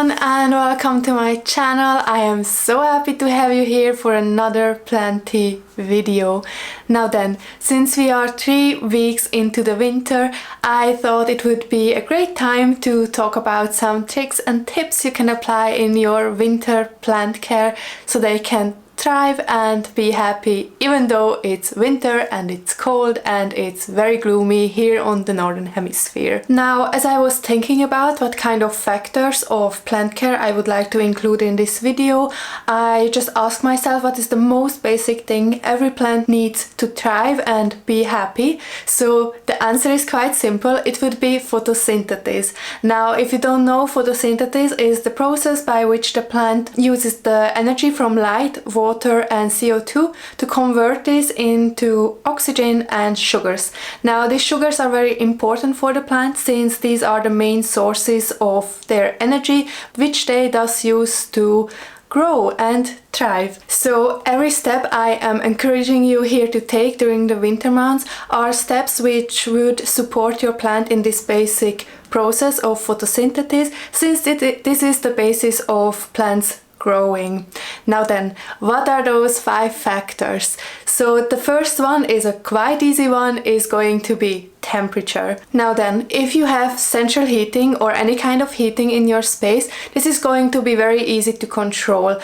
everyone and welcome to my channel. I am so happy to have you here for another planty video. Now then, since we are 3 weeks into the winter, I thought it would be a great time to talk about some tricks and tips you can apply in your winter plant care so they can thrive and be happy even though it's winter and it's cold and it's very gloomy here on the northern hemisphere. Now, as I was thinking about what kind of factors of plant care I would like to include in this video, I just asked myself what is the most basic thing every plant needs to thrive and be happy. So the answer is quite simple. It would be photosynthesis. Now, if you don't know, photosynthesis is the process by which the plant uses the energy from light, water and CO2 to convert this into oxygen and sugars. Now, these sugars are very important for the plant since these are the main sources of their energy, which they thus use to grow and thrive. So every step I am encouraging you here to take during the winter months are steps which would support your plant in this basic process of photosynthesis, since this is the basis of plants growing. Now then, what are those 5 factors? So the first one is a quite easy one, is going to be temperature. Now then, if you have central heating or any kind of heating in your space, this is going to be very easy to control.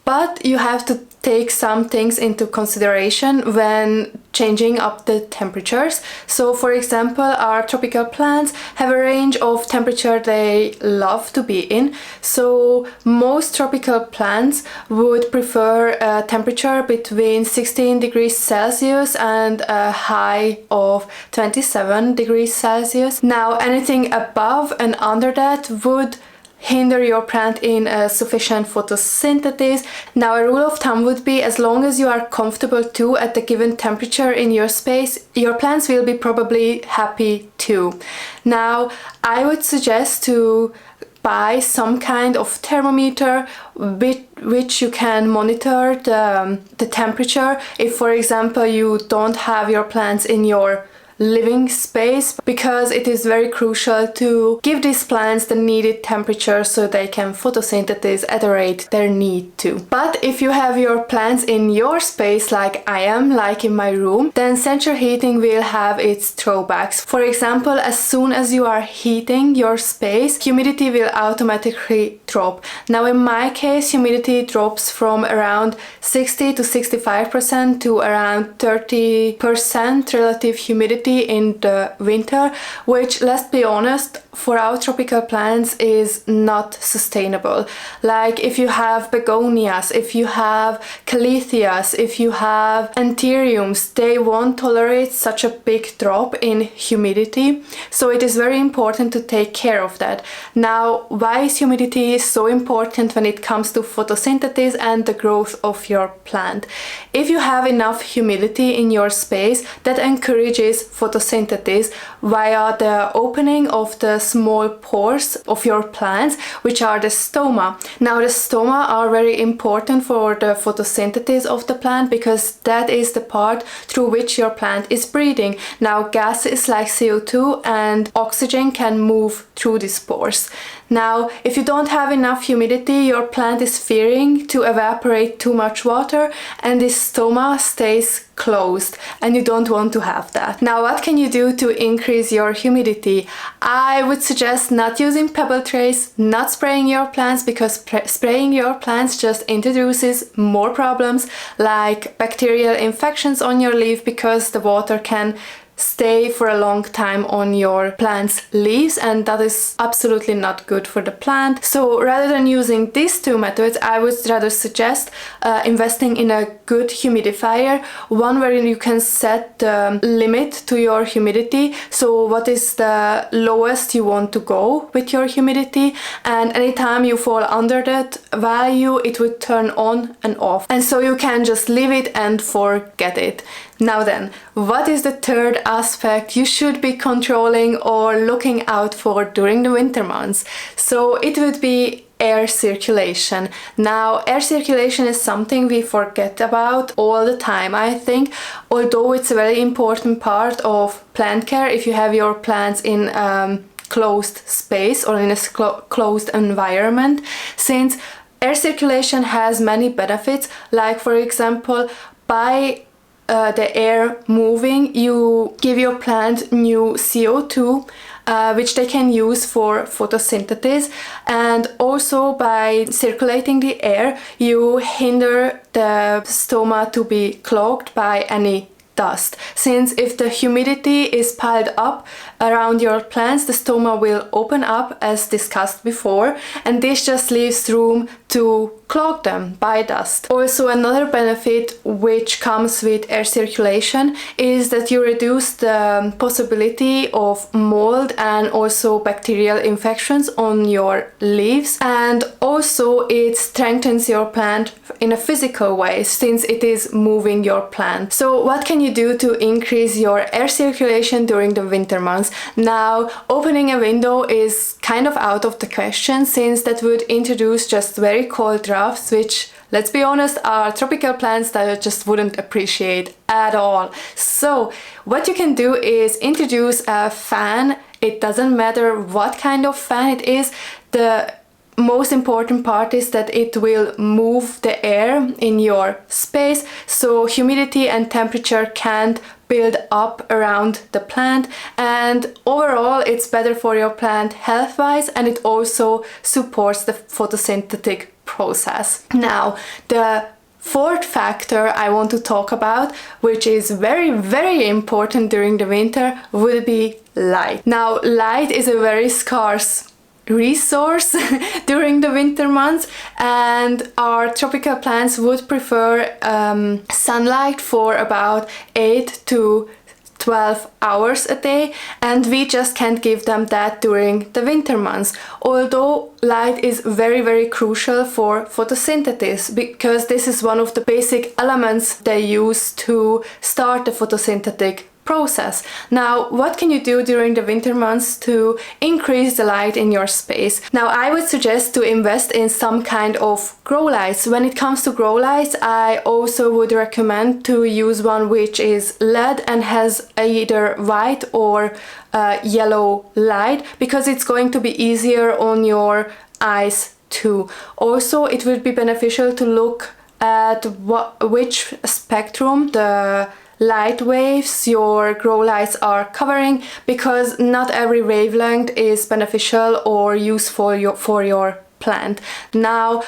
But you have to take some things into consideration when changing up the temperatures. So for example, our tropical plants have a range of temperature they love to be in. So most tropical plants would prefer a temperature between 16 degrees Celsius and a high of 27 degrees Celsius. Now, anything above and under that would hinder your plant in sufficient photosynthesis. Now, a rule of thumb would be, as long as you are comfortable too at the given temperature in your space, your plants will be probably happy too. Now, I would suggest to buy some kind of thermometer which you can monitor the temperature. If, for example, you don't have your plants in your living space, because it is very crucial to give these plants the needed temperature so they can photosynthesize at the rate they need to. But if you have your plants in your space like I am, like in my room, then central heating will have its drawbacks. For example, as soon as you are heating your space, humidity will automatically drop. Now, in my case, humidity drops from around 60 to 65% to around 30% relative humidity in the winter, which, let's be honest, for our tropical plants is not sustainable. Like if you have begonias, if you have caletheas, if you have anthuriums, they won't tolerate such a big drop in humidity. So it is very important to take care of that. Now, why is humidity so important when it comes to photosynthesis and the growth of your plant? If you have enough humidity in your space, that encourages photosynthesis via the opening of the small pores of your plants, which are the stoma. Now, the stoma are very important for the photosynthesis of the plant because that is the part through which your plant is breathing. Now, gases like CO2 and oxygen can move through these pores. Now, if you don't have enough humidity, your plant is fearing to evaporate too much water and this stoma stays closed, and you don't want to have that. Now, what can you do to increase your humidity? I would suggest not using pebble trays, not spraying your plants, because spraying your plants just introduces more problems like bacterial infections on your leaf, because the water can stay for a long time on your plant's leaves, and that is absolutely not good for the plant. So rather than using these 2 methods, I would rather suggest investing in a good humidifier, one where you can set the limit to your humidity. So what is the lowest you want to go with your humidity, and anytime you fall under that value, it would turn on and off, and so you can just leave it and forget it. Now then, what is the third aspect you should be controlling or looking out for during the winter months? So it would be air circulation. Now, air circulation is something we forget about all the time, I think, although it's a very important part of plant care. If you have your plants in closed space or in a closed environment, since air circulation has many benefits, like for example, by the air moving, you give your plant new CO2, which they can use for photosynthesis, and also by circulating the air, you hinder the stoma to be clogged by any dust. Since if the humidity is piled up around your plants, the stoma will open up, as discussed before, and this just leaves room to clog them by dust. Also, another benefit which comes with air circulation is that you reduce the possibility of mold and also bacterial infections on your leaves, and also it strengthens your plant in a physical way since it is moving your plant. So what can you do to increase your air circulation during the winter months? Now, opening a window is kind of out of the question, since that would introduce just very cold drafts, which, let's be honest, are tropical plants that just wouldn't appreciate at all. So what you can do is introduce a fan. It doesn't matter what kind of fan it is. The most important part is that it will move the air in your space, so humidity and temperature can't build up around the plant, and overall it's better for your plant health-wise, and it also supports the photosynthetic process. Now, the fourth factor I want to talk about, which is very important during the winter, will be light. Now, light is a very scarce resource during the winter months, and our tropical plants would prefer sunlight for about 8 to 12 hours a day, and we just can't give them that during the winter months, although light is very crucial for photosynthesis, because this is one of the basic elements they use to start the photosynthetic process. Now, what can you do during the winter months to increase the light in your space? Now, I would suggest to invest in some kind of grow lights. When it comes to grow lights, I also would recommend to use one which is LED and has either white or yellow light, because it's going to be easier on your eyes too. Also, it would be beneficial to look at which spectrum the light waves your grow lights are covering, because not every wavelength is beneficial or useful for your plant. Now,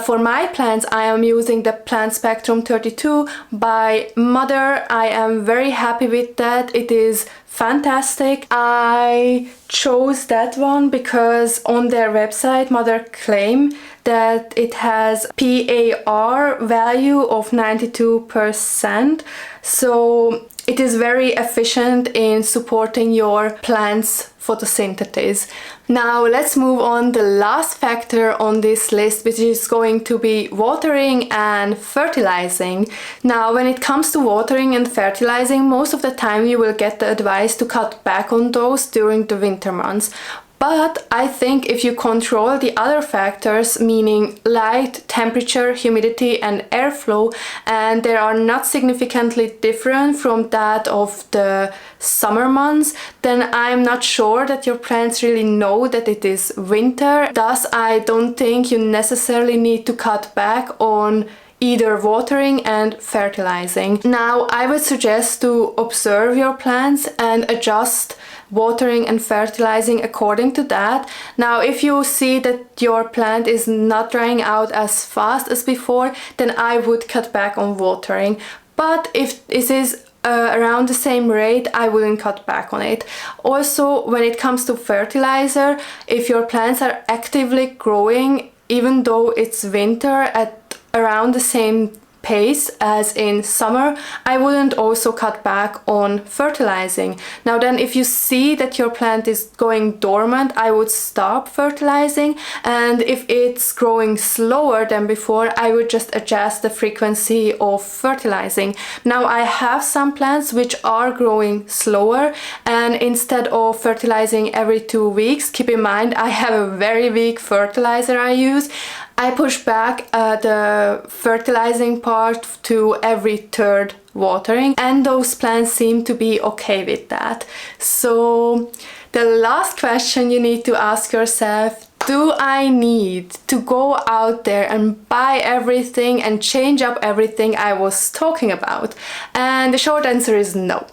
for my plants, I am using the Plant Spectrum 32 by Mother. I am very happy with that. It is fantastic. I chose that one because on their website, Mother claim that it has PAR value of 92%. So it is very efficient in supporting your plant's photosynthesis. Now let's move on the last factor on this list, which is going to be watering and fertilizing. Now, when it comes to watering and fertilizing, most of the time you will get the advice to cut back on those during the winter months. But I think if you control the other factors, meaning light, temperature, humidity and airflow, and they are not significantly different from that of the summer months, then I'm not sure that your plants really know that it is winter. Thus, I don't think you necessarily need to cut back on either watering and fertilizing. Now, I would suggest to observe your plants and adjust watering and fertilizing according to that. Now, if you see that your plant is not drying out as fast as before, then I would cut back on watering. But if this is around the same rate, I wouldn't cut back on it. Also, when it comes to fertilizer, if your plants are actively growing, even though it's winter, at around the same pace as in summer, I wouldn't also cut back on fertilizing. Now then, if you see that your plant is going dormant, I would stop fertilizing, and if it's growing slower than before, I would just adjust the frequency of fertilizing. Now, I have some plants which are growing slower, and instead of fertilizing every 2 weeks, keep in mind I have a very weak fertilizer I use. I push back the fertilizing part to every 3rd watering, and those plants seem to be okay with that. So the last question you need to ask yourself: do I need to go out there and buy everything and change up everything I was talking about? And the short answer is no.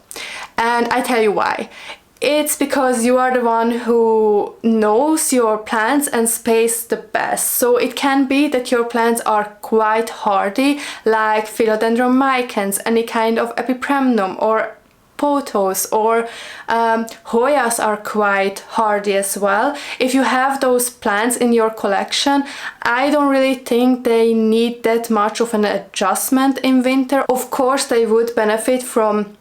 And I tell you why. It's because you are the one who knows your plants and space the best. So it can be that your plants are quite hardy, like philodendron micans, any kind of epipremnum, or pothos, or Hoyas are quite hardy as well. If you have those plants in your collection, I don't really think they need that much of an adjustment in winter. Of course, they would benefit from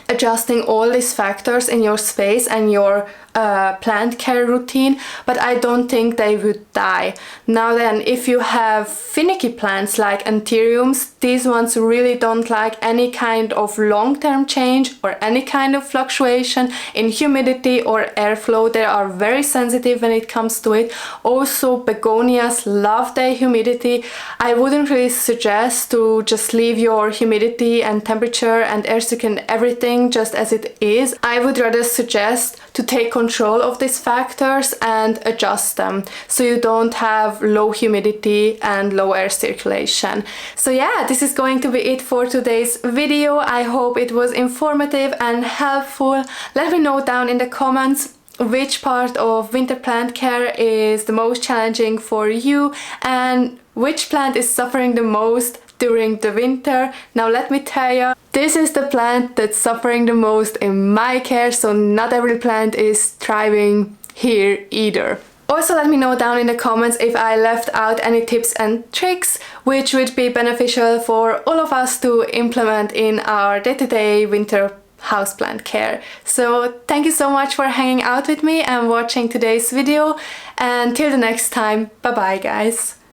adjusting all these factors in your space and your plant care routine, but I don't think they would die. Now then, if you have finicky plants like anthuriums, these ones really don't like any kind of long-term change or any kind of fluctuation in humidity or airflow. They are very sensitive when it comes to it. Also, begonias love their humidity. I wouldn't really suggest to just leave your humidity and temperature and air circuit and everything just as it is. I would rather suggest to take control of these factors and adjust them so you don't have low humidity and low air circulation. So yeah, this is going to be it for today's video. I hope it was informative and helpful. Let me know down in the comments which part of winter plant care is the most challenging for you and which plant is suffering the most during the winter. Now let me tell you, this is the plant that's suffering the most in my care, so not every plant is thriving here either. Also, let me know down in the comments if I left out any tips and tricks which would be beneficial for all of us to implement in our day-to-day winter houseplant care. So thank you so much for hanging out with me and watching today's video, and till the next time, bye bye guys.